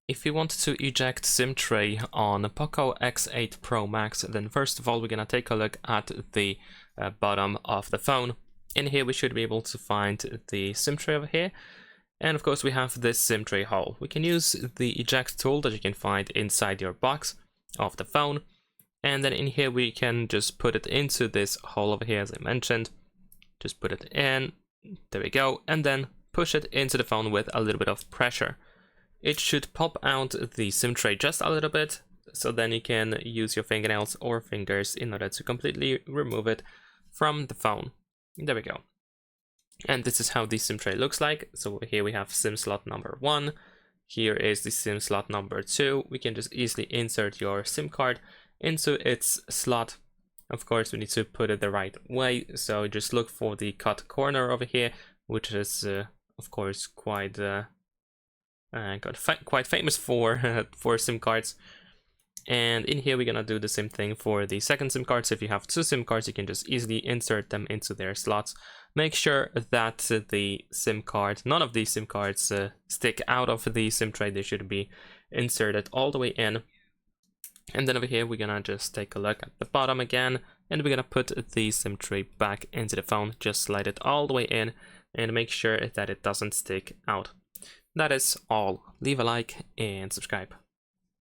If you want to eject SIM tray on POCO X8 Pro Max, then first of all we're gonna take a look at the bottom of the phone. In here we should be able to find the SIM tray over here, and of course we have this SIM tray hole. We can use the eject tool that you can find inside your box of the phone, and then in here we can just put it into this hole over here, as I mentioned. Just put it in, there we go, and then push it into the phone with a little bit of pressure. It should pop out the SIM tray just a little bit, so then you can use your fingernails or fingers in order to completely remove it from the phone. There we go. And this is how the SIM tray looks like. So here we have SIM slot number 1. Here is the SIM slot number 2. We can just easily insert your SIM card into its slot. Of course, we need to put it the right way, so just look for the cut corner over here, which is of course quite famous for for SIM cards. And in here we're gonna do the same thing for the second SIM card. So if you have 2 SIM cards, you can just easily insert them into their slots. Make sure that the SIM card, none of these SIM cards stick out of the SIM tray. They should be inserted all the way in. And then over here we're gonna just take a look at the bottom again, and we're gonna put the SIM tray back into the phone. Just slide it all the way in and make sure that it doesn't stick out. That is all. Leave a like and subscribe.